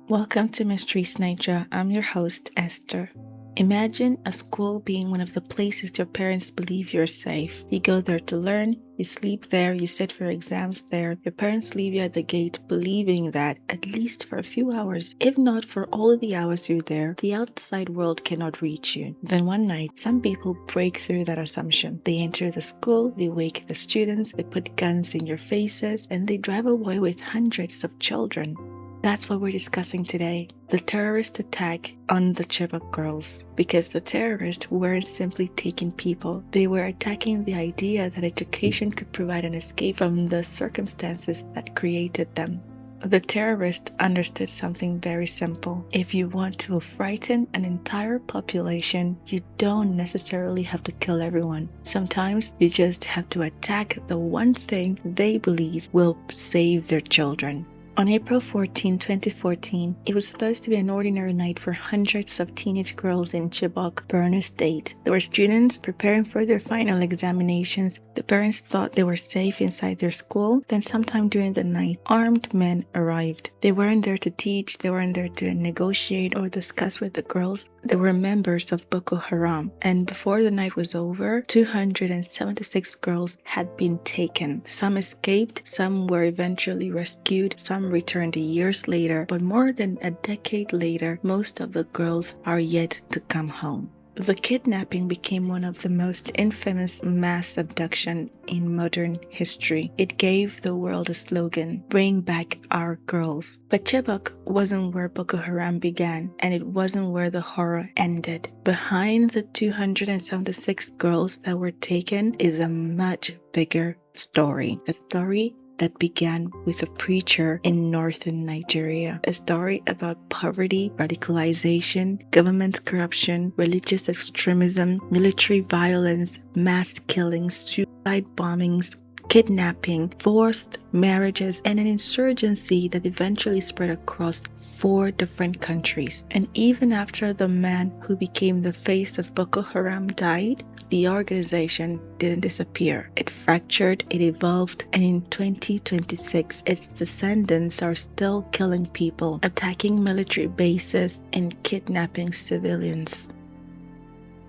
Welcome to Mysteries Niger. I'm your host, Esther. Imagine a school being one of the places your parents believe you're safe. You go there to learn, you sleep there, you sit for exams there. Your parents leave you at the gate believing that, at least for a few hours, if not for all of the hours you're there, the outside world cannot reach you. Then one night, some people break through that assumption. They enter the school, they wake the students, they put guns in your faces, and they drive away with hundreds of children. That's what we're discussing today, the terrorist attack on the Chibok girls. Because the terrorists weren't simply taking people, they were attacking the idea that education could provide an escape from the circumstances that created them. The terrorists understood something very simple. If you want to frighten an entire population, you don't necessarily have to kill everyone. Sometimes you just have to attack the one thing they believe will save their children. On April 14, 2014, it was supposed to be an ordinary night for hundreds of teenage girls in Chibok, Borno State. They were students preparing for their final examinations. The parents thought they were safe inside their school. Then sometime during the night, armed men arrived. They weren't there to teach, they weren't there to negotiate or discuss with the girls. They were members of Boko Haram. And before the night was over, 276 girls had been taken. Some escaped, some were eventually rescued, some returned years later, but more than a decade later, most of the girls are yet to come home. The kidnapping became one of the most infamous mass abduction in modern history. It gave the world a slogan, "Bring back our girls." But Chibok wasn't where Boko Haram began, and it wasn't where the horror ended. Behind the 276 girls that were taken is a much bigger story. A story that began with a preacher in northern Nigeria. A story about poverty, radicalization, government corruption, religious extremism, military violence, mass killings, suicide bombings, kidnapping, forced marriages, and an insurgency that eventually spread across 4 different countries. And even after the man who became the face of Boko Haram died, the organization didn't disappear. It fractured, it evolved, and in 2026, its descendants are still killing people, attacking military bases, and kidnapping civilians.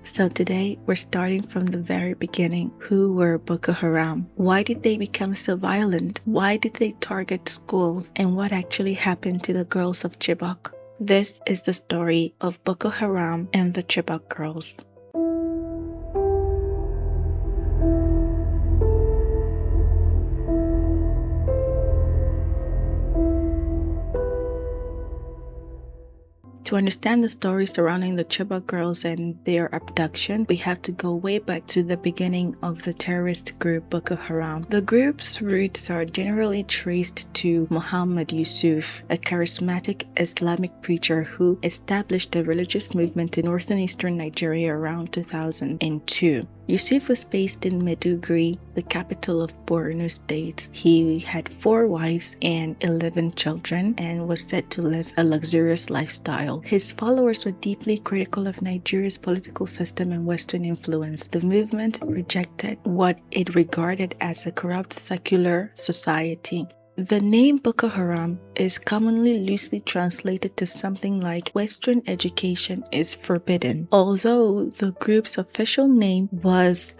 So today, we're starting from the very beginning. Who were Boko Haram? Why did they become so violent? Why did they target schools? And what actually happened to the girls of Chibok? This is the story of Boko Haram and the Chibok girls. To understand the story surrounding the Chibok girls and their abduction, we have to go way back to the beginning of the terrorist group Boko Haram. The group's roots are generally traced to Muhammad Yusuf, a charismatic Islamic preacher who established a religious movement in northern eastern Nigeria around 2002. Yusuf was based in Maiduguri, the capital of Borno State. He had 4 wives and 11 children and was said to live a luxurious lifestyle. His followers were deeply critical of Nigeria's political system and Western influence. The movement rejected what it regarded as a corrupt secular society. The name Boko Haram is commonly loosely translated to something like Western education is forbidden, although the group's official name was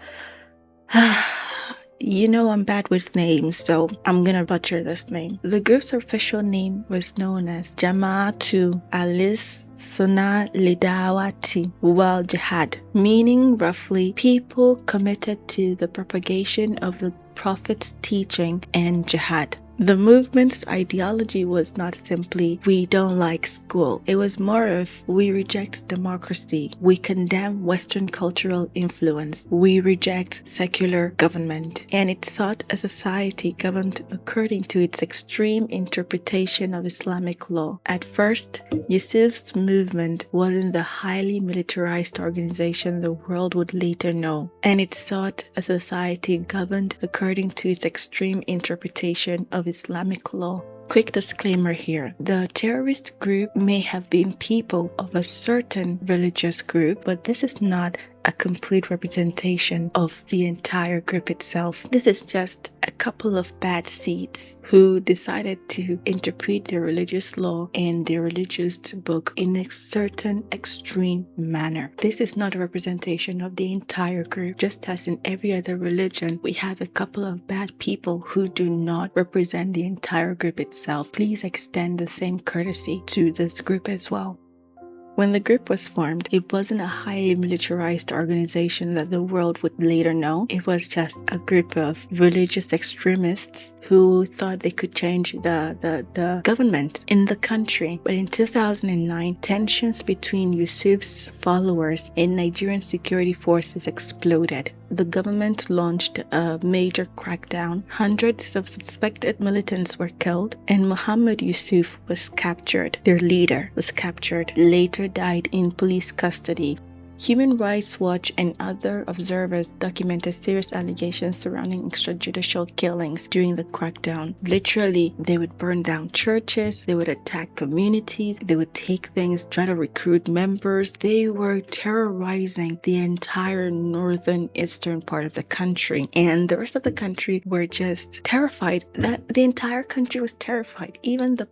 I'm bad with names, so I'm gonna butcher this name. The group's official name was known as Jama'atu Alis Sunnah Lidawati wal Jihad, meaning roughly people committed to the propagation of the Prophet's teaching and jihad. The movement's ideology was not simply, we don't like school. It was more of, we reject democracy. We condemn Western cultural influence. We reject secular government. And it sought a society governed according to its extreme interpretation of Islamic law. At first, Yusuf's movement wasn't the highly militarized organization the world would later know. And it sought a society governed according to its extreme interpretation of Islamic law. Quick disclaimer here. The terrorist group may have been people of a certain religious group, but this is not a complete representation of the entire group itself. This is just a couple of bad seeds who decided to interpret their religious law and their religious book in a certain extreme manner. This is not a representation of the entire group. Just as in every other religion, we have a couple of bad people who do not represent the entire group itself. Please extend the same courtesy to this group as well. When the group was formed, it wasn't a highly militarized organization that the world would later know. It was just a group of religious extremists who thought they could change the government in the country. But in 2009, tensions between Yusuf's followers and Nigerian security forces exploded. The government launched a major crackdown. Hundreds of suspected militants were killed, and Muhammad Yusuf was captured. Their leader was captured, later died in police custody. Human Rights Watch and other observers documented serious allegations surrounding extrajudicial killings during the crackdown. Literally, they would burn down churches, they would attack communities, they would take things, try to recruit members. They were terrorizing the entire northern eastern part of the country. And the rest of the country were just terrified. The entire country was terrified. Even the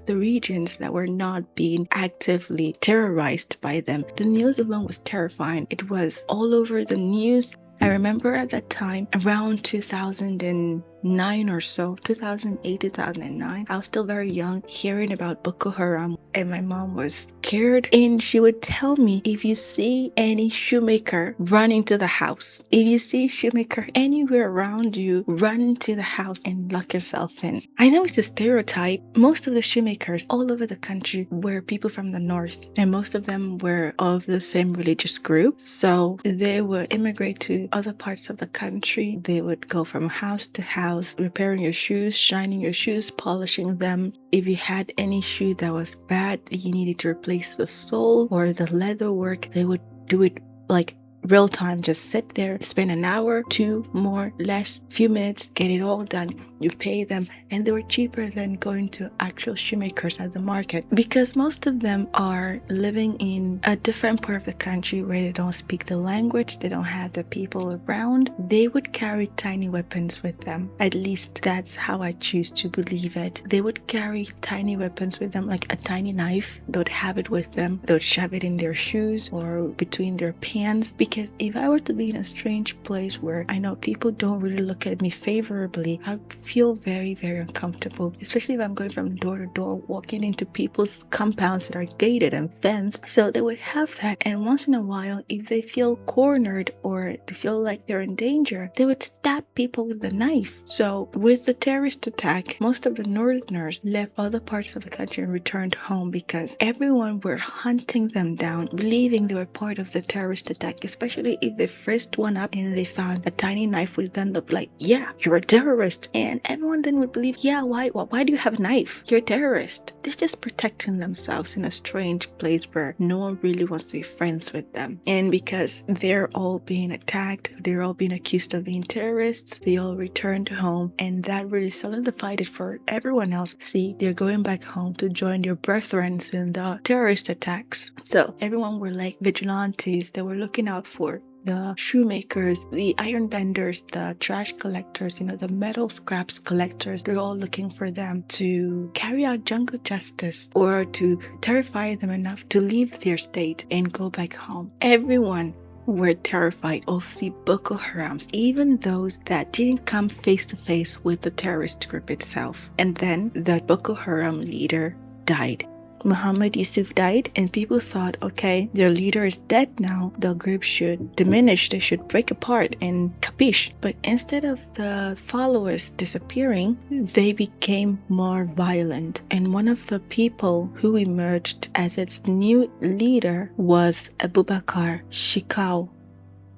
regions that were not being actively terrorized by them. The news alone was terrifying. It was all over the news. I remember at that time, around 2009 or so, 2008, 2009, I was still very young, hearing about Boko Haram, and my mom was scared, and she would tell me, if you see any shoemaker, run into the house. If you see a shoemaker anywhere around you, run into the house and lock yourself in. I know it's a stereotype. Most of the shoemakers all over the country were people from the north, and most of them were of the same religious group, so they would immigrate to other parts of the country. They would go from house to house, repairing your shoes, shining your shoes, polishing them. If you had any shoe that was bad, you needed to replace the sole or the leather work, they would do it like real time. Just sit there, spend an hour, two, more, less, few minutes, get it all done. You pay them, and they were cheaper than going to actual shoemakers at the market, because most of them are living in a different part of the country where they don't speak the language, they don't have the people around. They would carry tiny weapons with them. At least that's how I choose to believe it. They would carry tiny weapons with them, like a tiny knife. They would have it with them. They would shove it in their shoes or between their pants, because if I were to be in a strange place where I know people don't really look at me favorably, I'd feel very, very uncomfortable, especially if I'm going from door to door, walking into people's compounds that are gated and fenced. So they would have that, and once in a while, if they feel cornered or they feel like they're in danger, they would stab people with a knife. So with the terrorist attack, most of the northerners left other parts of the country and returned home, because everyone were hunting them down, believing they were part of the terrorist attack, especially if they frisked one up and they found a tiny knife with them. They'd be like, yeah, you're a terrorist. And everyone then would believe, yeah, why do you have a knife? You're a terrorist. They're just protecting themselves in a strange place where no one really wants to be friends with them. And because they're all being attacked, they're all being accused of being terrorists, they all returned home, and that really solidified it for everyone else. See, they're going back home to join their brethren in the terrorist attacks. So everyone were like vigilantes. They were looking out for the shoemakers, the iron benders, the trash collectors, the metal scraps collectors. They're all looking for them to carry out jungle justice or to terrify them enough to leave their state and go back home. Everyone were terrified of the Boko Harams, even those that didn't come face to face with the terrorist group itself. And then the Boko Haram leader died. Muhammad Yusuf died, and people thought, okay, their leader is dead now, the group should diminish, they should break apart and capiche. But instead of the followers disappearing, they became more violent. And one of the people who emerged as its new leader was Abubakar Shekau.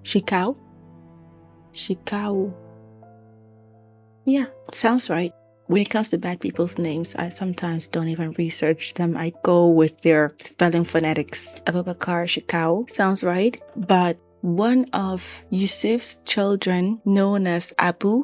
Shekau. Yeah, sounds right. When it comes to bad people's names, I sometimes don't even research them. I go with their spelling phonetics. Abubakar Shekau sounds right. But one of Yusuf's children, known as Abu,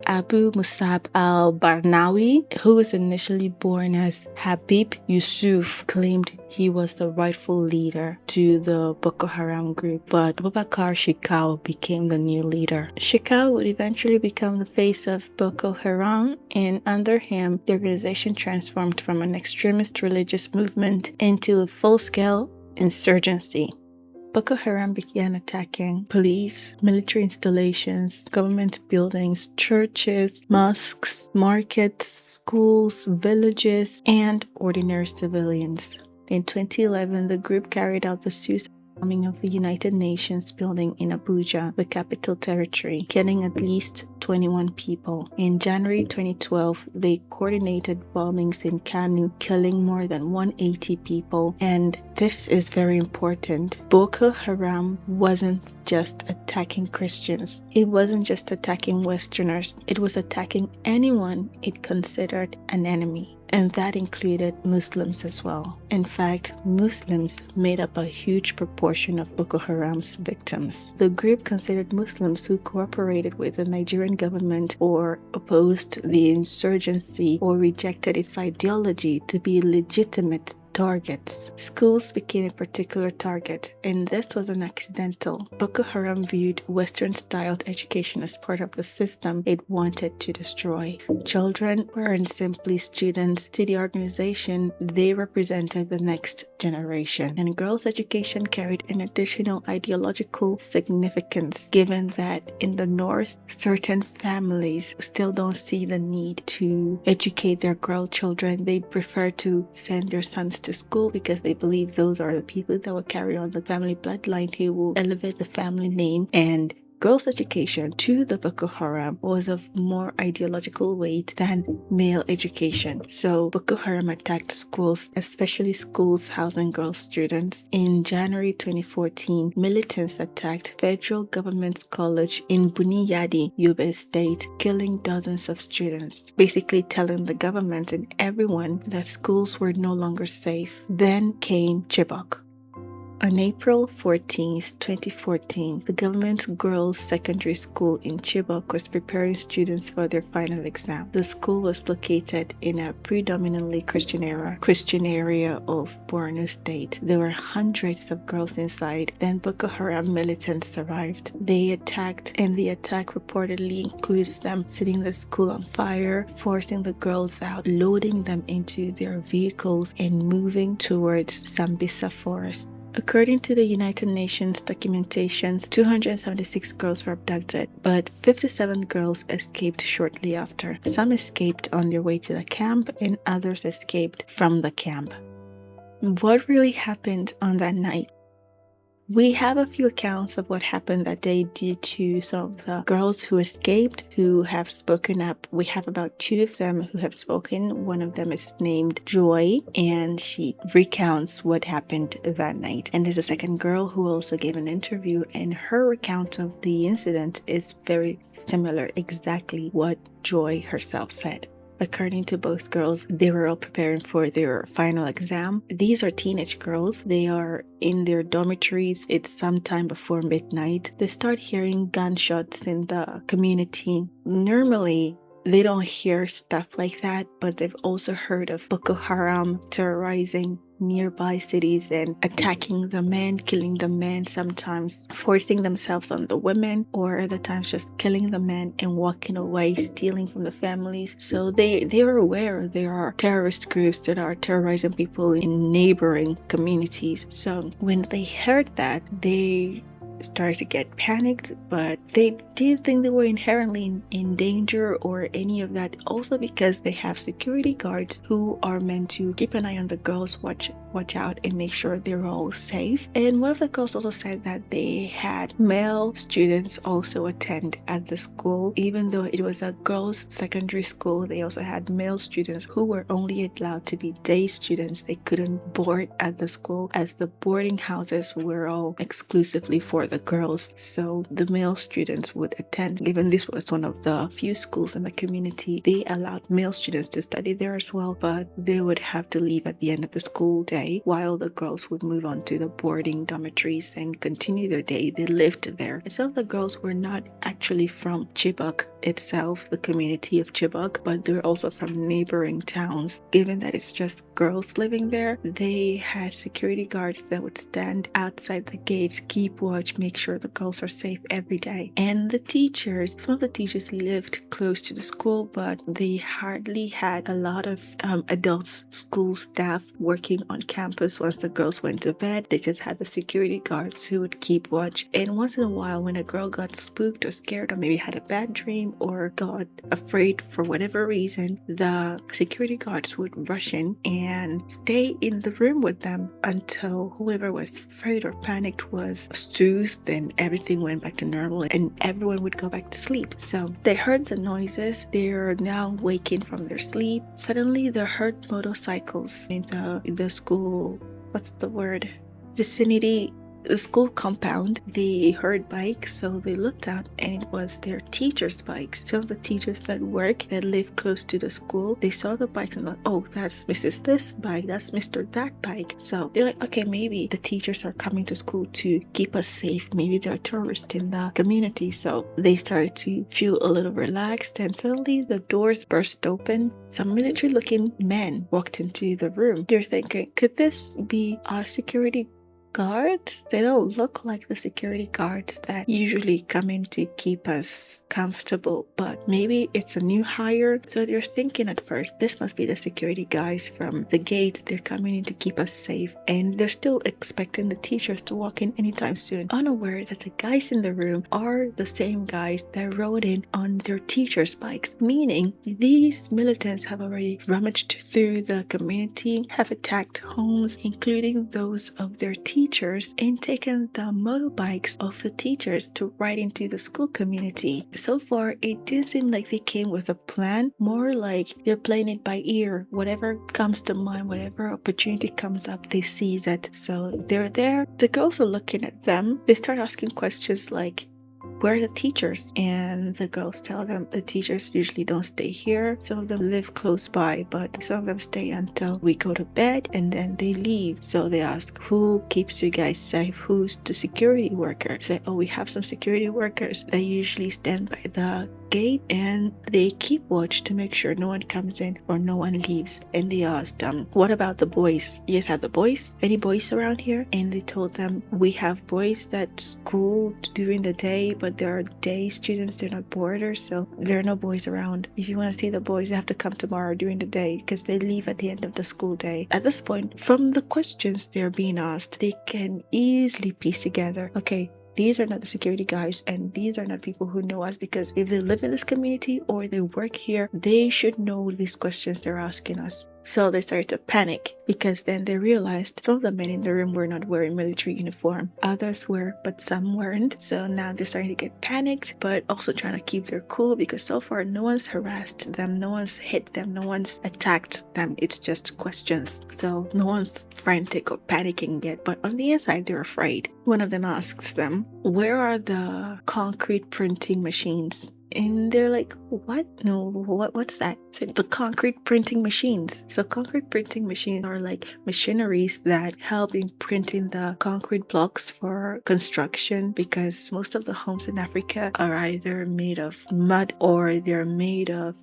Abu Musab al-Barnawi, who was initially born as Habib Yusuf, claimed he was the rightful leader to the Boko Haram group, but Abubakar Shekau became the new leader. Shekau would eventually become the face of Boko Haram, and under him, the organization transformed from an extremist religious movement into a full-scale insurgency. Boko Haram began attacking police, military installations, government buildings, churches, mosques, markets, schools, villages, and ordinary civilians. In 2011, the group carried out the suicide bombing of the United Nations building in Abuja, the capital territory, killing at least 21 people. In January 2012, they coordinated bombings in Kanu, killing more than 180 people. And this is very important. Boko Haram wasn't just attacking Christians. It wasn't just attacking Westerners. It was attacking anyone it considered an enemy. And that included Muslims as well. In fact, Muslims made up a huge proportion of Boko Haram's victims. The group considered Muslims who cooperated with the Nigerian government or opposed the insurgency or rejected its ideology to be legitimate targets. Schools became a particular target, and this wasn't accidental. Boko Haram viewed Western-styled education as part of the system it wanted to destroy. Children weren't simply students. To the organization, they represented the next generation. And girls' education carried an additional ideological significance, given that in the North, certain families still don't see the need to educate their girl children. They prefer to send their sons to school because they believe those are the people that will carry on the family bloodline, who will elevate the family name. And girls' education to the Boko Haram was of more ideological weight than male education. So Boko Haram attacked schools, especially schools housing girl students. In January 2014, militants attacked federal government's college in Buniyadi, Yobe State, killing dozens of students, basically telling the government and everyone that schools were no longer safe. Then came Chibok. On April 14, 2014, the government girls' secondary school in Chibok was preparing students for their final exam. The school was located in a predominantly Christian area of Borno State. There were hundreds of girls inside. Then Boko Haram militants arrived. They attacked, and the attack reportedly includes them setting the school on fire, forcing the girls out, loading them into their vehicles, and moving towards Sambisa Forest. According to the United Nations documentations, 276 girls were abducted, but 57 girls escaped shortly after. Some escaped on their way to the camp, and others escaped from the camp. What really happened on that night? We have a few accounts of what happened that day due to some of the girls who escaped who have spoken up. We have about 2 of them who have spoken. One of them is named Joy, and she recounts what happened that night. And there's a second girl who also gave an interview, and her account of the incident is very similar, exactly what Joy herself said. According to both girls, they were all preparing for their final exam. These are teenage girls. They are in their dormitories. It's sometime before midnight. They start hearing gunshots in the community. Normally, they don't hear stuff like that, but they've also heard of Boko Haram terrorizing nearby cities and attacking the men, killing the men, sometimes forcing themselves on the women, or other times just killing the men and walking away, stealing from the families. So they are aware there are terrorist groups that are terrorizing people in neighboring communities. So when they heard that, they started to get panicked, but they didn't think they were inherently in danger or any of that, also because they have security guards who are meant to keep an eye on the girls, watch out and make sure they're all safe. And one of the girls also said that they had male students also attend at the school. Even though it was a girls' secondary school, they also had male students who were only allowed to be day students. They couldn't board at the school, as the boarding houses were all exclusively for the girls. So the male students would attend. Given this was one of the few schools in the community, they allowed male students to study there as well, but they would have to leave at the end of the school day, while the girls would move on to the boarding dormitories and continue their day. They lived there. And some of the girls were not actually from Chibok itself, the community of Chibok, but they're also from neighboring towns. Given that it's just girls living there, they had security guards that would stand outside the gates, keep watch, make sure the girls are safe every day. And the teachers, some of the teachers lived close to the school, but they hardly had a lot of adults, school staff working on campus once the girls went to bed. They just had the security guards who would keep watch. And once in a while, when a girl got spooked or scared or maybe had a bad dream or got afraid for whatever reason, the security guards would rush in and stay in the room with them until whoever was afraid or panicked was soothed and everything went back to normal and everyone would go back to sleep. So they heard the noises. They're now waking from their sleep. Suddenly they heard motorcycles in the school, what's the word? Vicinity, the school compound. They heard bikes, so they looked out and it was their teachers' bikes. Some of the teachers that live close to the school, they saw the bikes and thought, oh, that's Mrs. this bike, that's Mr. that bike. So they're like, okay, maybe the teachers are coming to school to keep us safe. Maybe they're tourists in the community. So they started to feel a little relaxed and suddenly the doors burst open. Some military-looking men walked into the room. They're thinking, could this be our security guards? They don't look like the security guards that usually come in to keep us comfortable, but maybe it's a new hire. So they're thinking at first, this must be the security guys from the gates. They're coming in to keep us safe, and they're still expecting the teachers to walk in anytime soon, unaware that the guys in the room are the same guys that rode in on their teachers' bikes, meaning these militants have already rummaged through the community, have attacked homes, including those of their teachers, and taken the motorbikes of the teachers to ride into the school community. So far, it didn't seem like they came with a plan, more like they're playing it by ear. Whatever comes to mind, whatever opportunity comes up, they seize it. So they're there. The girls are looking at them. They start asking questions like, where are the teachers? And the girls tell them the teachers usually don't stay here. Some of them live close by, but some of them stay until we go to bed and then they leave. So they ask, who keeps you guys safe? Who's the security worker? Say, oh, we have some security workers. They usually stand by the gate and they keep watch to make sure no one comes in or no one leaves. And they asked what about the boys? You guys have the boys? Any boys around here? And they told them, we have boys that school during the day, but there are day students, they're not boarders, so there are no boys around. If you want to see the boys, you have to come tomorrow during the day because they leave at the end of the school day. At this point, from the questions they're being asked, they can easily piece together, okay, these are not the security guys and these are not people who know us, because if they live in this community or they work here, they should know these questions they're asking us. So they started to panic because then they realized some of the men in the room were not wearing military uniform. Others were, but some weren't. So now they're starting to get panicked, but also trying to keep their cool because so far no one's harassed them, no one's hit them, no one's attacked them. It's just questions. So no one's frantic or panicking yet, but on the inside they're afraid. One of them asks them, where are the concrete printing machines? And they're like, what? No, what's that? So the concrete printing machines. So concrete printing machines are like machineries that help in printing the concrete blocks for construction, because most of the homes in Africa are either made of mud or they're made of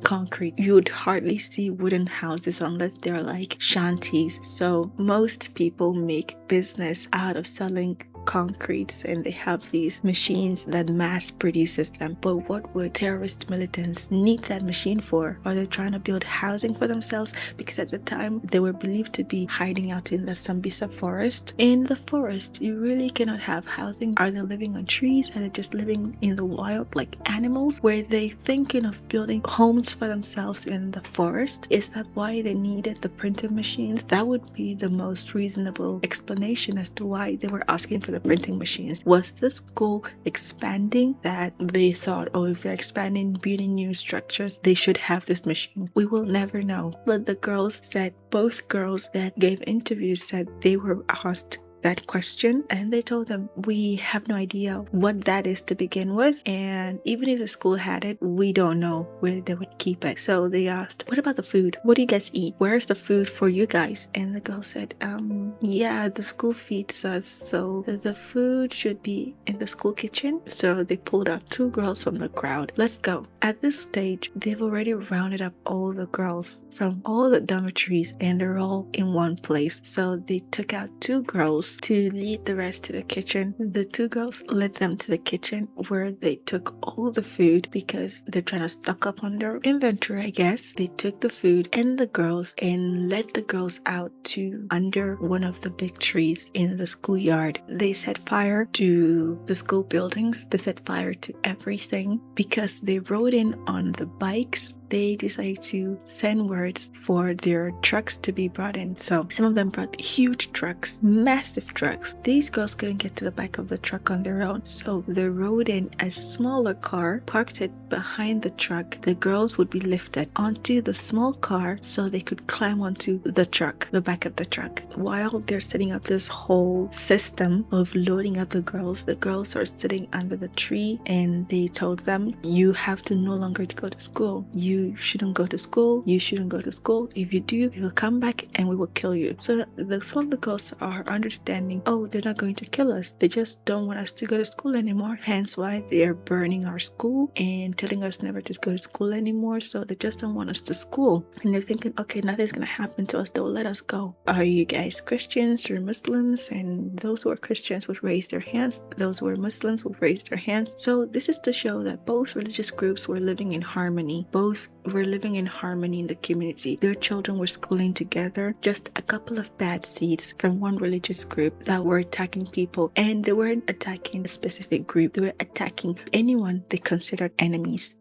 concrete. You would hardly see wooden houses unless they're like shanties. So most people make business out of selling concretes, and they have these machines that mass produces them. But what would terrorist militants need that machine for? Are they trying to build housing for themselves? Because at the time they were believed to be hiding out in the Sambisa forest. In the forest, you really cannot have housing. Are they living on trees? Are they just living in the wild like animals? Were they thinking of building homes for themselves in the forest? Is that why they needed the printing machines? That would be the most reasonable explanation as to why they were asking for the printing machines. Was the school expanding that they thought, oh, if they're expanding, building new structures, they should have this machine? We will never know. But the girls said, both girls that gave interviews said they were asked that question, and they told them, we have no idea what that is to begin with, and even if the school had it, we don't know where they would keep it. So they asked, what about the food? What do you guys eat? Where's the food for you guys? And the girl said, yeah, the school feeds us, so the food should be in the school kitchen. So they pulled out 2 girls from the crowd. Let's go. At this stage, they've already rounded up all the girls from all the dormitories, and they're all in one place. So they took out 2 girls to lead the rest to the kitchen. The 2 girls led them to the kitchen, where they took all the food because they're trying to stock up on their inventory, I guess. They took the food and the girls and led the girls out to under one of the big trees in the schoolyard. They set fire to the school buildings. They set fire to everything. Because they rode in on the bikes, they decided to send words for their trucks to be brought in. So some of them brought huge trucks, massive trucks. These girls couldn't get to the back of the truck on their own, so they rode in a smaller car, parked it behind the truck. The girls would be lifted onto the small car so they could climb onto the truck, the back of the truck. While they're setting up this whole system of loading up the girls are sitting under the tree, and they told them, you have to no longer go to school. You shouldn't go to school. You shouldn't go to school. If you do, we will come back and we will kill you. So some of the girls are understanding, oh, they're not going to kill us. They just don't want us to go to school anymore. Hence why they are burning our school and telling us never to go to school anymore. So they just don't want us to school. And they're thinking, okay, nothing's going to happen to us. They'll let us go. Are you guys Christians or Muslims? And those who are Christians would raise their hands. Those who are Muslims would raise their hands. So this is to show that both religious groups were living in harmony. Both were living in harmony in the community. Their children were schooling together. Just a couple of bad seeds from one religious group that were attacking people. And they weren't attacking a specific group. They were attacking anyone they considered enemies.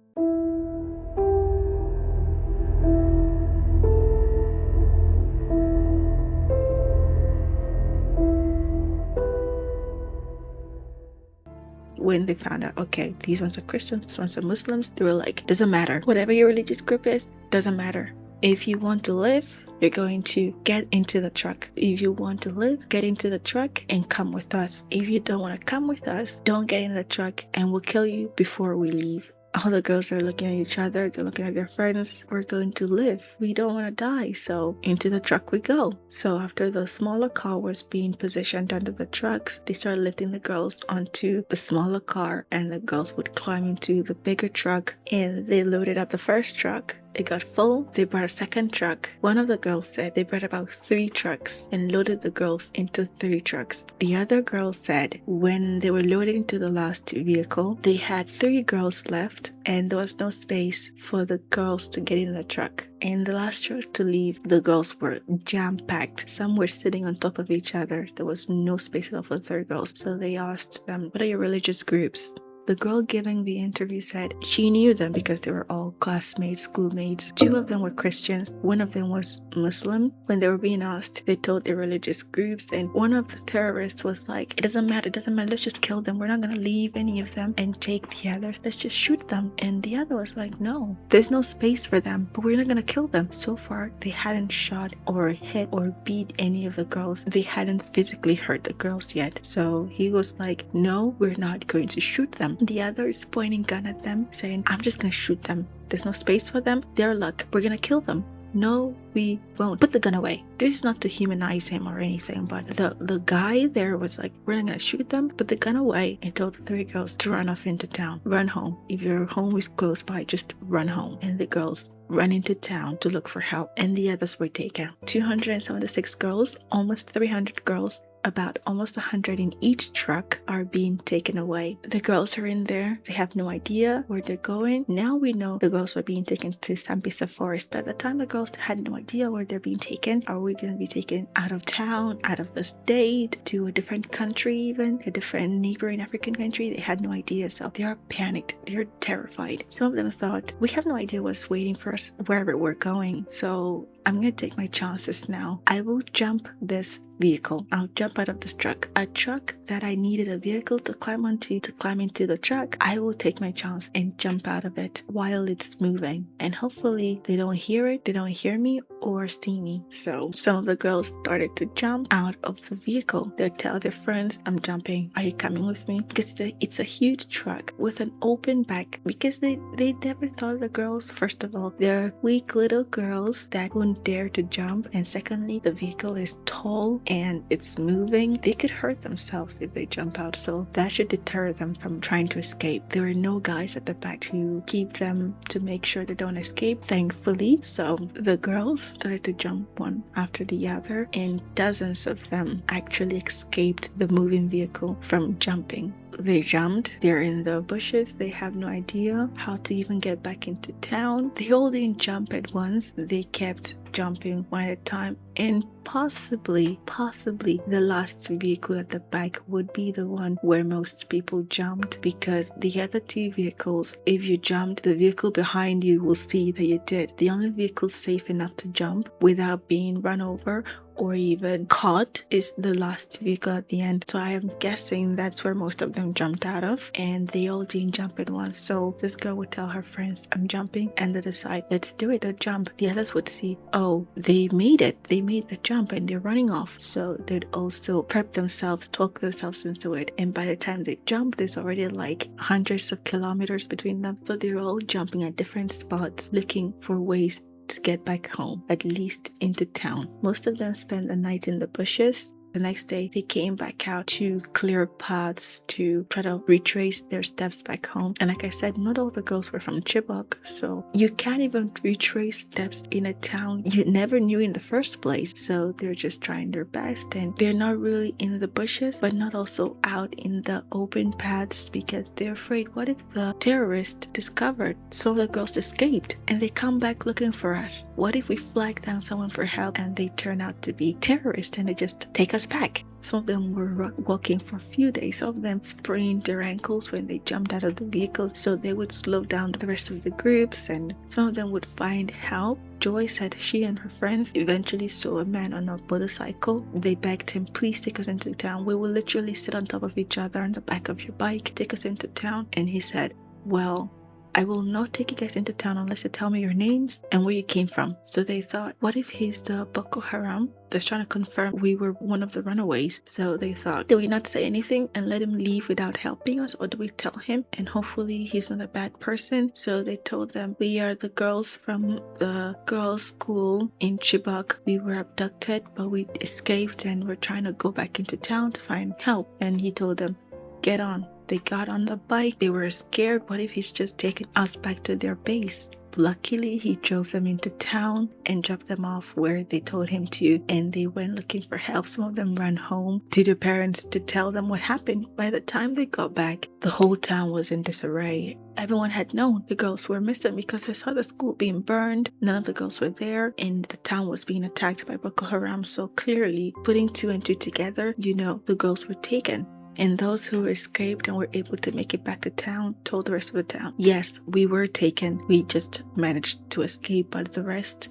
When they found out, okay, these ones are Christians, these ones are Muslims, they were like, doesn't matter. Whatever your religious group is, doesn't matter. If you want to live, you're going to get into the truck. If you want to live, get into the truck and come with us. If you don't want to come with us, don't get in the truck and we'll kill you before we leave. All the girls are looking at each other, they're looking at their friends. We're going to live. We don't want to die, so into the truck we go. So after the smaller car was being positioned under the trucks, they started lifting the girls onto the smaller car, and the girls would climb into the bigger truck, and they loaded up the first truck. It got full. They brought a second truck. One of the girls said they brought about 3 trucks and loaded the girls into 3 trucks. The other girl said when they were loaded into the last vehicle, they had 3 girls left and there was no space for the girls to get in the truck. In the last truck to leave, the girls were jam-packed. Some were sitting on top of each other. There was no space at all for 3 girls. So they asked them, what are your religious groups? The girl giving the interview said she knew them because they were all classmates, schoolmates. 2 of them were Christians. 1 of them was Muslim. When they were being asked, they told their religious groups, and one of the terrorists was like, it doesn't matter, let's just kill them. We're not going to leave any of them and take the others. Let's just shoot them. And the other was like, no, there's no space for them, but we're not going to kill them. So far, they hadn't shot or hit or beat any of the girls. They hadn't physically hurt the girls yet. So he was like, no, we're not going to shoot them. The other is pointing gun at them, saying, I'm just gonna shoot them. There's no space for them. Their luck. We're gonna kill them. No, we won't. Put the gun away. This is not to humanize him or anything, but the guy there was like, we're not gonna shoot them. Put the gun away, and told the 3 girls to run off into town. Run home. If your home is close by, just run home. And the girls ran into town to look for help, and the others were taken. 276 girls, almost 300 girls, about almost 100 in each truck are being taken away. The girls are in there. They have no idea where they're going. Now we know the girls are being taken to some piece of forest. But at the time, the girls had no idea where they're being taken. Are we going to be taken out of town, out of the state, to a different country even, a different neighboring African country? They had no idea. So they are panicked. They're terrified. Some of them thought, we have no idea what's waiting for us wherever we're going. So I'm going to take my chances now. I will jump this vehicle. I'll jump out of this truck. A truck that I needed a vehicle to climb onto, to climb into the truck. I will take my chance and jump out of it while it's moving. And hopefully they don't hear it, they don't hear me or see me. So some of the girls started to jump out of the vehicle. They'll tell their friends, I'm jumping. Are you coming with me? Because it's a huge truck with an open back. Because they never thought the girls, first of all, they're weak little girls that wouldn't dare to jump. And secondly, the vehicle is tall and it's moving. They could hurt themselves if they jump out. So that should deter them from trying to escape. There are no guys at the back to keep them, to make sure they don't escape, thankfully. So the girls started to jump one after the other, and dozens of them actually escaped the moving vehicle from jumping. They jumped, they're in the bushes, they have no idea how to even get back into town. They all didn't jump at once, they kept jumping one at a time, and possibly the last vehicle at the back would be the one where most people jumped, because the other two vehicles, if you jumped, the vehicle behind you will see that you did. The only vehicle safe enough to jump without being run over or even caught is the last vehicle at the end. So I am guessing that's where most of them jumped out of, and they all didn't jump at once. So this girl would tell her friends, I'm jumping, and they decide, let's do it, they'll jump. The others would see, oh, they made it, they made the jump and they're running off. So they'd also prep themselves, talk themselves into it, and by the time they jump, there's already like hundreds of kilometers between them. So they're all jumping at different spots, looking for ways to get back home, at least into town. Most of them spent the night in the bushes. The next day, they came back out to clear paths to try to retrace their steps back home. And like I said, not all the girls were from Chibok, so you can't even retrace steps in a town you never knew in the first place. So they're just trying their best, and they're not really in the bushes, but not also out in the open paths, because they're afraid, what if the terrorists discovered some of the girls escaped and they come back looking for us? What if we flag down someone for help and they turn out to be terrorists and they just take us back? Some of them were walking for a few days. Some of them sprained their ankles when they jumped out of the vehicle, so they would slow down the rest of the groups, and some of them would find help. Joy said she and her friends eventually saw a man on a motorcycle. They begged him, please take us into town. We will literally sit on top of each other on the back of your bike. Take us into town. And he said, well, I will not take you guys into town unless you tell me your names and where you came from. So they thought, what if he's the Boko Haram that's trying to confirm we were one of the runaways? So they thought, do we not say anything and let him leave without helping us, or do we tell him and hopefully he's not a bad person? So they told them, we are the girls from the girls' school in Chibok. We were abducted, but we escaped and we're trying to go back into town to find help. And he told them, get on. They got on the bike. They were scared. What if he's just taking us back to their base? Luckily, he drove them into town and dropped them off where they told him to, and they went looking for help. Some of them ran home to their parents to tell them what happened. By the time they got back, the whole town was in disarray. Everyone had known the girls were missing because they saw the school being burned. None of the girls were there, and the town was being attacked by Boko Haram. So clearly, putting two and two together, the girls were taken. And those who escaped and were able to make it back to town told the rest of the town, yes, we were taken. We just managed to escape, but the rest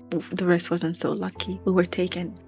wasn't so lucky. We were taken.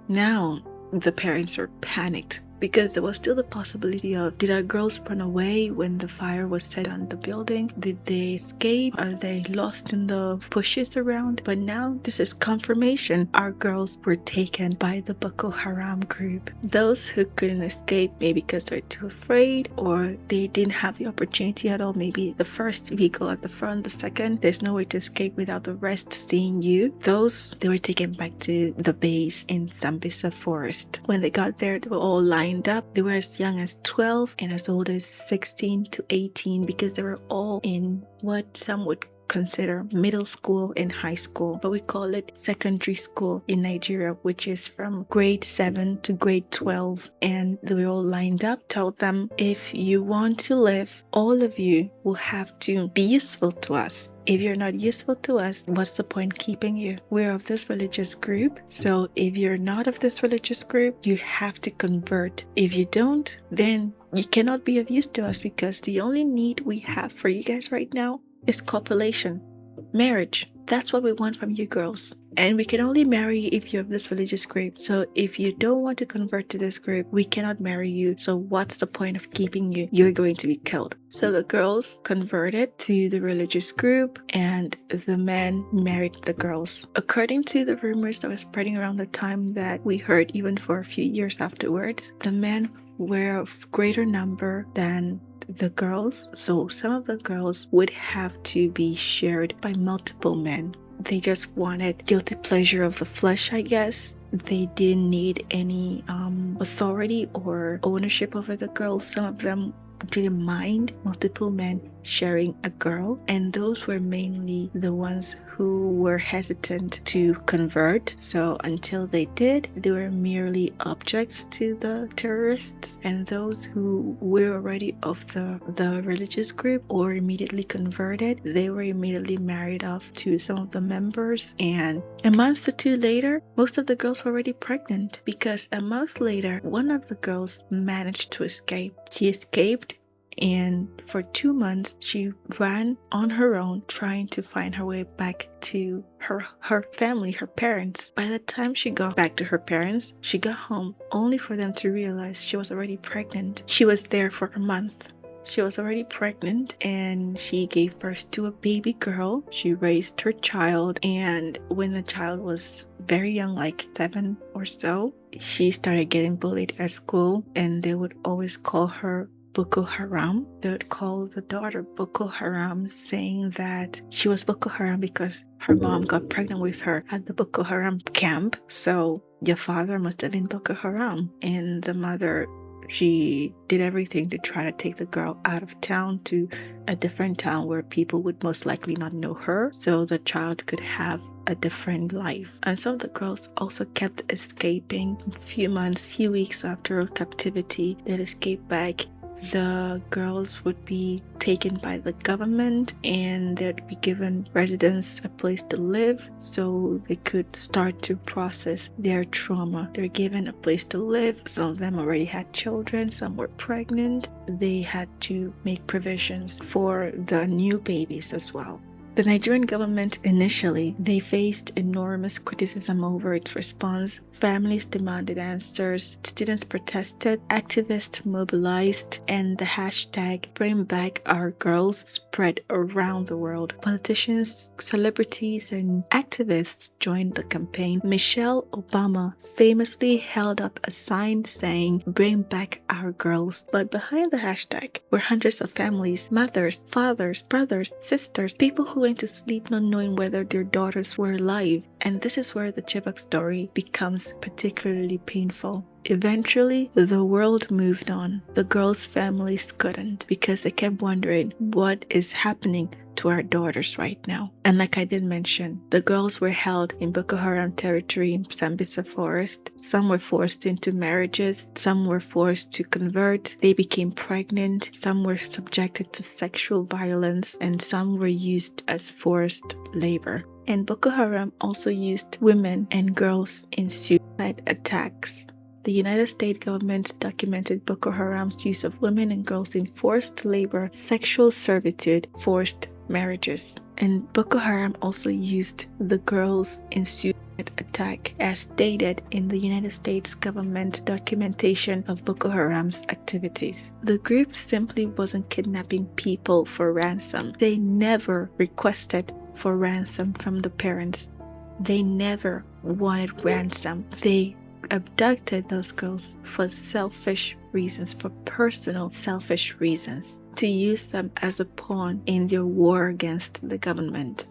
Now, the parents are panicked, because there was still the possibility of, did our girls run away when the fire was set on the building? Did they escape? Are they lost in the bushes around? But now this is confirmation. Our girls were taken by the Boko Haram group. Those who couldn't escape, maybe because they're too afraid or they didn't have the opportunity at all, maybe the first vehicle at the front, the second, there's no way to escape without the rest seeing you. They were taken back to the base in Sambisa Forest. When they got there, they were all lined up. They were as young as 12 and as old as 16 to 18, because they were all in what some would consider middle school and high school, but we call it secondary school in Nigeria, which is from grade 7 to grade 12. And they were all lined up. Told them, if you want to live, all of you will have to be useful to us. If you're not useful to us, what's the point keeping you? We're of this religious group, so if you're not of this religious group, you have to convert. If you don't, then you cannot be of use to us, because the only need we have for you guys right now is copulation, marriage. That's what we want from you girls. and we can only marry you if you're of this religious group. So if you don't want to convert to this group, we cannot marry you. So what's the point of keeping you? You're going to be killed. So the girls converted to the religious group and the men married the girls. According to the rumors that were spreading around the time that we heard, even for a few years afterwards, the men were of greater number than the girls. So some of the girls would have to be shared by multiple men. They just wanted guilty pleasure of the flesh, I guess. They didn't need any authority or ownership over the girls. Some of them didn't mind multiple men sharing a girl, and those were mainly the ones who were hesitant to convert. So until they did, they were merely objects to the terrorists, and those who were already of the religious group or immediately converted, they were immediately married off to some of the members. And a month or two later, most of the girls were already pregnant, because a month later, one of the girls managed to escape. She escaped, and for 2 months she ran on her own, trying to find her way back to her family, her parents. By the time she got back to her parents, she got home only for them to realize she was already pregnant. She was there for a month. She was already pregnant, and she gave birth to a baby girl. She raised her child, and when the child was very young, like 7 or so, she started getting bullied at school, and they would always call her Boko Haram. They would call the daughter Boko Haram, saying that she was Boko Haram because her mom got pregnant with her at the Boko Haram camp. So your father must have been Boko Haram. And the mother, she did everything to try to take the girl out of town to a different town where people would most likely not know her, so the child could have a different life. And some of the girls also kept escaping. A few weeks after captivity, they'd escape back. The girls would be taken by the government, and they'd be given residence, a place to live, so they could start to process their trauma. They're given a place to live. Some of them already had children, some were pregnant. They had to make provisions for the new babies as well. The Nigerian government initially, they faced enormous criticism over its response. Families demanded answers, students protested, activists mobilized, and the hashtag Bring Back Our Girls spread around the world. Politicians, celebrities, and activists joined the campaign. Michelle Obama famously held up a sign saying, Bring Back Our Girls. But behind the hashtag were hundreds of families, mothers, fathers, brothers, sisters, people who went to sleep not knowing whether their daughters were alive. And this is where the Chibok story becomes particularly painful. Eventually, the world moved on. The girls' families couldn't, because they kept wondering what is happening to our daughters right now. And like I did mention, the girls were held in Boko Haram territory in Sambisa Forest. Some were forced into marriages. Some were forced to convert. They became pregnant. Some were subjected to sexual violence, and some were used as forced labor. And Boko Haram also used women and girls in suicide attacks. The United States government documented Boko Haram's use of women and girls in forced labor, sexual servitude, forced marriages. And Boko Haram also used the girls in suicide attack, as stated in the United States government documentation of Boko Haram's activities. The group simply wasn't kidnapping people for ransom. They never requested for ransom from the parents. They never wanted ransom. They abducted those girls for selfish reasons, for personal selfish reasons, to use them as a pawn in their war against the government.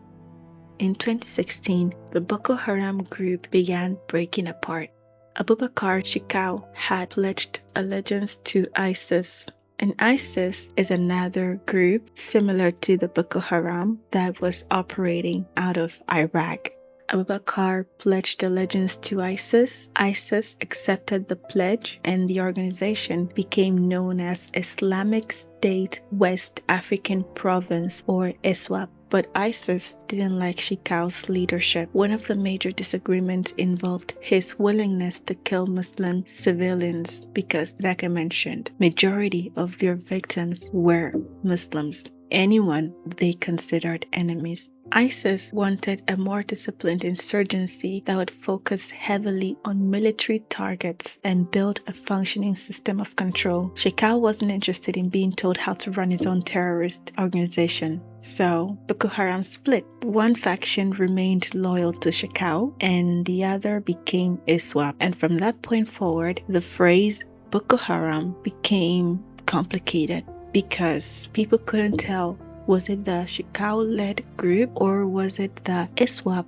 In 2016, the Boko Haram group began breaking apart. Abubakar Shekau had pledged allegiance to ISIS. And ISIS is another group similar to the Boko Haram that was operating out of Iraq. Abubakar pledged allegiance to ISIS. ISIS accepted the pledge, and the organization became known as Islamic State West African Province, or ISWAP. But ISIS didn't like Shekau's leadership. One of the major disagreements involved his willingness to kill Muslim civilians because, like I mentioned, majority of their victims were Muslims. anyone they considered enemies. ISIS wanted a more disciplined insurgency that would focus heavily on military targets and build a functioning system of control. Shekau wasn't interested in being told how to run his own terrorist organization. So Boko Haram split. One faction remained loyal to Shekau and the other became ISWAP. And from that point forward, the phrase Boko Haram became complicated because people couldn't tell, was it the Shekau-led group or was it the ISWAP?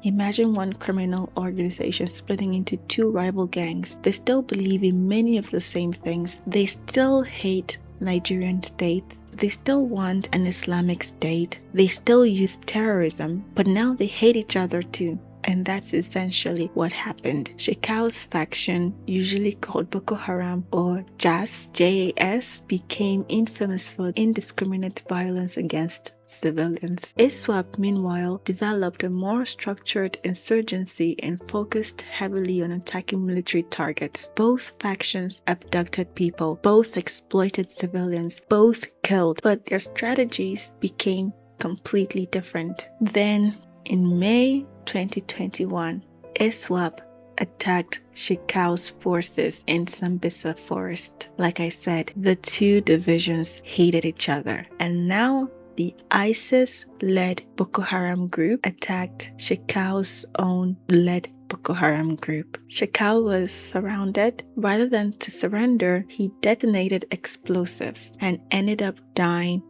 Imagine one criminal organization splitting into two rival gangs. They still believe in many of the same things. They still hate Nigerian states. They still want an Islamic state. They still use terrorism, but now they hate each other too. And that's essentially what happened. Shekau's faction, usually called Boko Haram or JAS, J-A-S, became infamous for indiscriminate violence against civilians. ISWAP, meanwhile, developed a more structured insurgency and focused heavily on attacking military targets. Both factions abducted people, both exploited civilians, both killed, but their strategies became completely different. Then, in May 2021, ISWAP attacked Shekau's forces in Sambisa Forest. Like I said, the two divisions hated each other. And now the ISIS-led Boko Haram group attacked Shekau's own led Boko Haram group. Shekau was surrounded. Rather than to surrender, he detonated explosives and ended up dying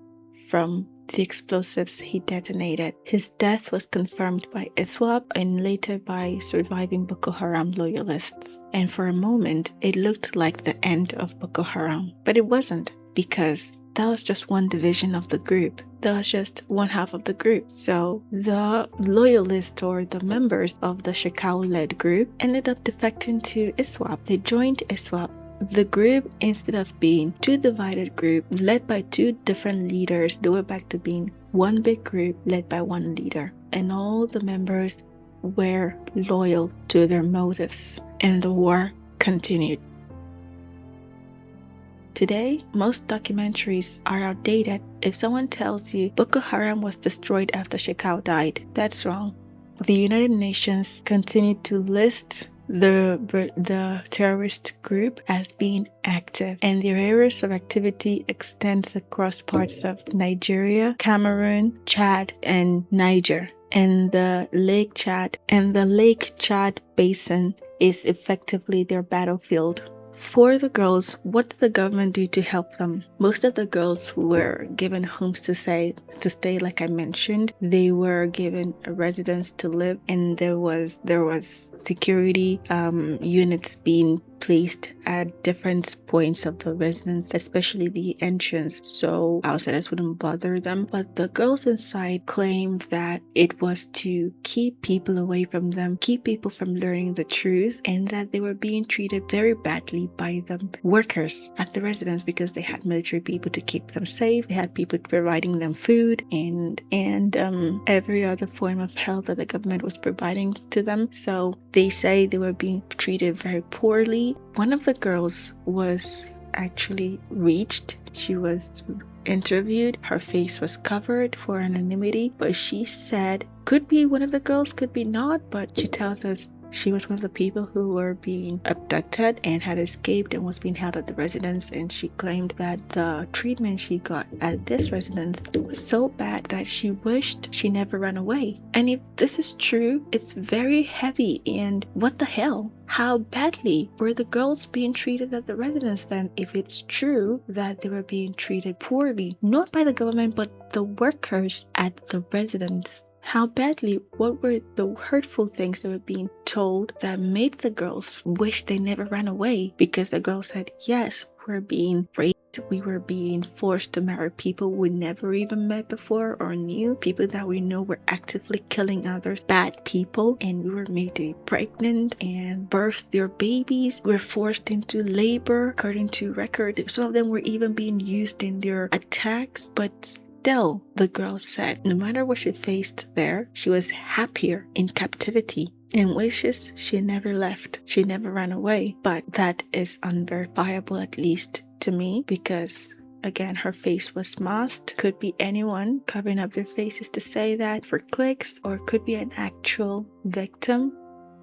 from the explosives he detonated. His death was confirmed by ISWAP and later by surviving Boko Haram loyalists. And for a moment, it looked like the end of Boko Haram. But it wasn't, because that was just one division of the group. That was just one half of the group. So the loyalists or the members of the Shekau-led group ended up defecting to ISWAP. They joined ISWAP. The group, instead of being two divided group led by two different leaders, they were back to being one big group led by one leader. And all the members were loyal to their motives. And the war continued. Today, most documentaries are outdated. If someone tells you Boko Haram was destroyed after Shekau died, that's wrong. The United Nations continued to list the terrorist group as being active, and their areas of activity extends across parts of Nigeria, Cameroon, Chad, and Niger. And the Lake Chad basin is effectively their battlefield. For the girls, what did the government do to help them? Most of the girls were given homes to stay, like I mentioned. They were given a residence to live, and there was security units being placed at different points of the residence, especially the entrance, so outsiders wouldn't bother them. But the girls inside claimed that it was to keep people away from them, keep people from learning the truth, and that they were being treated very badly by the workers at the residence because they had military people to keep them safe. They had people providing them food and every other form of help that the government was providing to them. So they say they were being treated very poorly. One of the girls was actually reached. She was interviewed. Her face was covered for anonymity, but she said, could be one of the girls, could be not, but she tells us she was one of the people who were being abducted and had escaped and was being held at the residence, and she claimed that the treatment she got at this residence was so bad that she wished she never ran away. And if this is true, it's very heavy. And what the hell? How badly were the girls being treated at the residence then, if it's true that they were being treated poorly, not by the government but the workers at the residence? How badly? What were the hurtful things that were being told that made the girls wish they never ran away? Because the girls said, yes, we're being raped, we were being forced to marry people we never even met before or knew, people that we know were actively killing others, bad people, and we were made to be pregnant and birth their babies. We're forced into labor, according to record. Some of them were even being used in their attacks, but still, the girl said, no matter what she faced there, she was happier in captivity and wishes she never left. She never ran away. But that is unverifiable, at least to me, because Again, her face was masked. Could be anyone covering up their faces to say that for clicks, or could be an actual victim.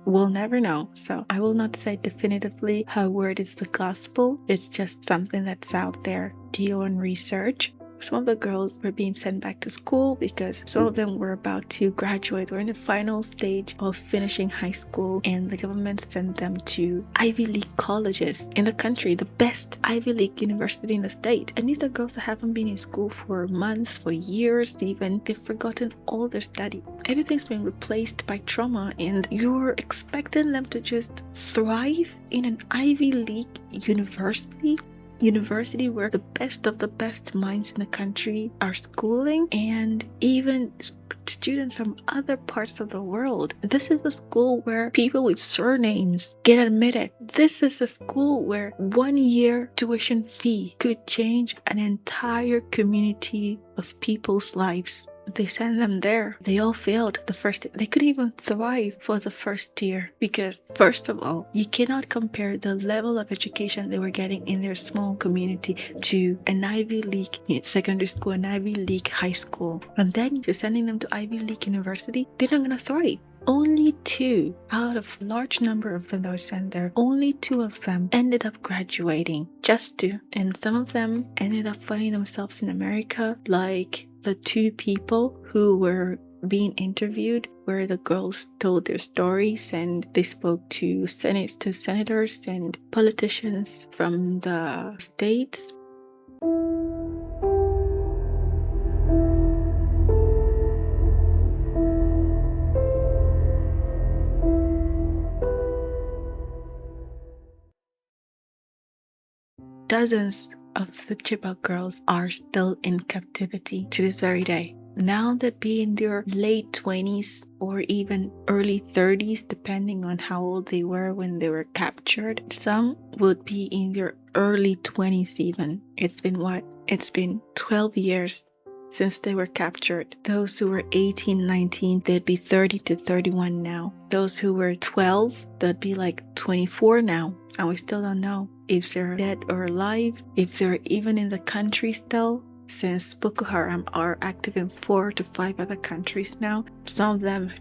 We'll never know. So I will not say definitively her word is the gospel. It's just something that's out there. Do your own research. Some of the girls were being sent back to school because some of them were about to graduate or in the final stage of finishing high school, and the government sent them to Ivy League colleges in the country, the best Ivy League university in the state. And these are girls that haven't been in school for months, for years even. They've forgotten all their study. Everything's been replaced by trauma, and you're expecting them to just thrive in an Ivy League university where the best of the best minds in the country are schooling, and even students from other parts of the world. This is a school where people with surnames get admitted. This is a school where 1 year tuition fee could change an entire community of people's lives. They sent them there. They all failed the first. They couldn't even thrive for the first year because, first of all, you cannot compare the level of education they were getting in their small community to an Ivy League secondary school, an Ivy League high school. And then you're sending them to Ivy League university. They're not going to thrive. Only 2 out of a large number of them that were sent there, only 2 of them ended up graduating. Just 2. And some of them ended up finding themselves in America, like the 2 people who were being interviewed, where the girls told their stories and they spoke to senators and politicians from the states. Dozens of the Chibok girls are still in captivity to this very day. Now they'd be in their late 20s or even early 30s, depending on how old they were when they were captured. Some would be in their early 20s even. It's been 12 years since they were captured. Those who were 18, 19, they'd be 30 to 31 now. Those who were 12, they'd be like 24 now. And we still don't know if they're dead or alive, if they're even in the country still, since Boko Haram are active in 4 to 5 other countries now. Some of them,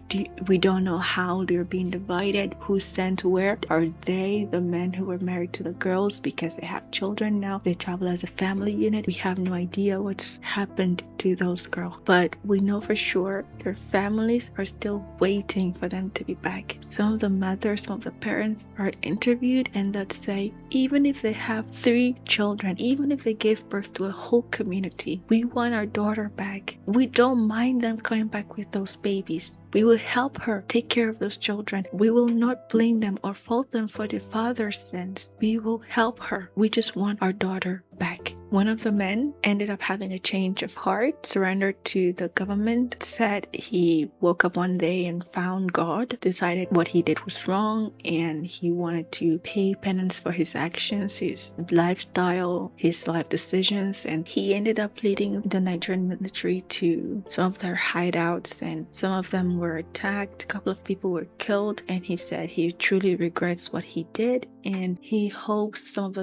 we don't know how they're being divided, who's sent where. Are they the men who were married to the girls because they have children now? They travel as a family unit. We have no idea what's happened to those girls. But we know for sure their families are still waiting for them to be back. Some of the mothers, some of the parents are interviewed, and they'd say, even if they have 3 children, even if they gave birth to a whole community, we want our daughter back. We don't mind them coming back with those babies. We will help her take care of those children. We will not blame them or fault them for their father's sins. We will help her. We just want our daughter back. One of the men ended up having a change of heart, surrendered to the government, said he woke up one day and found God, decided what he did was wrong, and he wanted to pay penance for his actions, his lifestyle, his life decisions, and he ended up leading the Nigerian military to some of their hideouts, and some of them were attacked. A couple of people were killed, and he said he truly regrets what he did, and he hopes that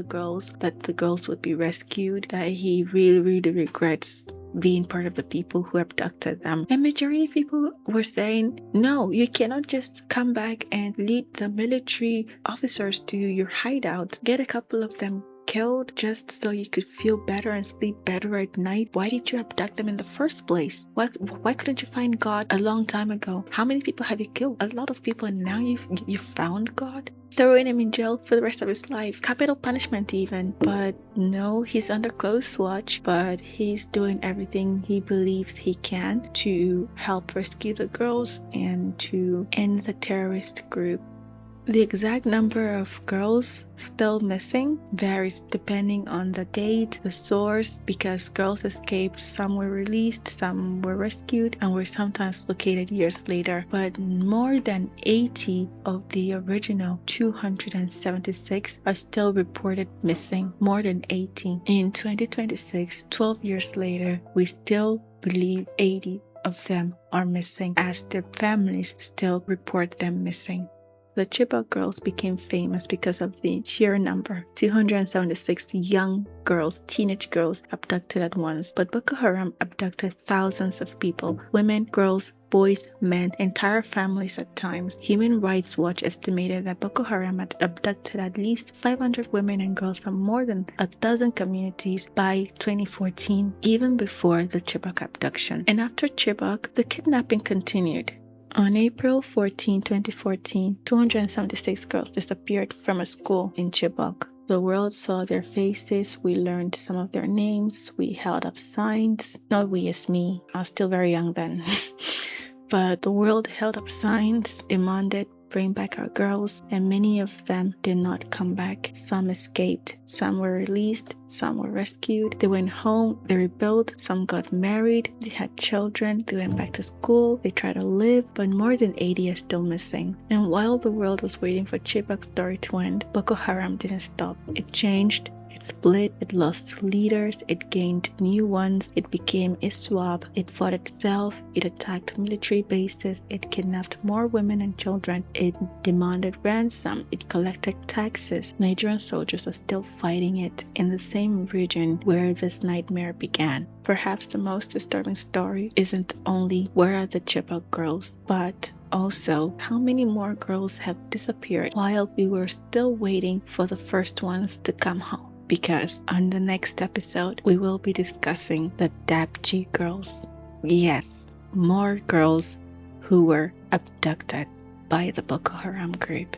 the girls would be rescued, that he really, really regrets being part of the people who abducted them. And majority of people were saying, no, you cannot just come back and lead the military officers to your hideout. Get a couple of them killed just so you could feel better and sleep better at night. Why did you abduct them in the first place? Why couldn't you find God a long time ago? How many people have you killed? A lot of people, and now you found God? Throwing him in jail for the rest of his life. Capital punishment even. But no, he's under close watch, but he's doing everything he believes he can to help rescue the girls and to end the terrorist group. The exact number of girls still missing varies depending on the date, the source, because girls escaped, some were released, some were rescued, and were sometimes located years later. But more than 80 of the original 276 are still reported missing. More than 80. In 2026, 12 years later, we still believe 80 of them are missing, as their families still report them missing. The Chibok girls became famous because of the sheer number, 276 young girls, teenage girls, abducted at once. But Boko Haram abducted thousands of people, women, girls, boys, men, entire families at times. Human Rights Watch estimated that Boko Haram had abducted at least 500 women and girls from more than a dozen communities by 2014, even before the Chibok abduction. And after Chibok, the kidnapping continued. On April 14, 2014, 276 girls disappeared from a school in Chibok. The world saw their faces, we learned some of their names, we held up signs. Not we as me, I was still very young then. But the world held up signs, demanded bring back our girls, and many of them did not come back. Some escaped, some were released, some were rescued. They went home, they rebuilt, some got married, they had children, they went back to school, they tried to live, but more than 80 are still missing. And while the world was waiting for Chibok's story to end, Boko Haram didn't stop. It changed. It split, it lost leaders, it gained new ones, it became ISWAP, it fought itself, it attacked military bases, it kidnapped more women and children, it demanded ransom, it collected taxes. Nigerian soldiers are still fighting it in the same region where this nightmare began. Perhaps the most disturbing story isn't only where are the Chibok girls, but also how many more girls have disappeared while we were still waiting for the first ones to come home. Because on the next episode, we will be discussing the Dabji girls. Yes, more girls who were abducted by the Boko Haram group.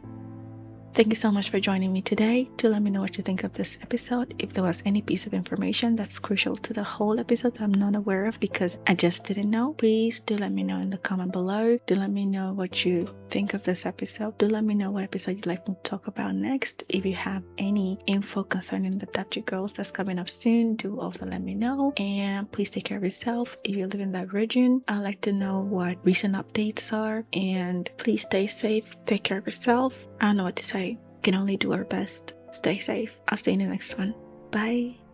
Thank you so much for joining me today. Do let me know what you think of this episode. If there was any piece of information that's crucial to the whole episode that I'm not aware of because I just didn't know, please do let me know in the comment below. Do let me know what you think of this episode. Do let me know what episode you'd like me to talk about next. If you have any info concerning the Dabji girls that's coming up soon, do also let me know. And please take care of yourself. If you live in that region, I'd like to know what recent updates are. And please stay safe. Take care of yourself. I don't know what to say. We can only do our best. Stay safe. I'll see you in the next one. Bye.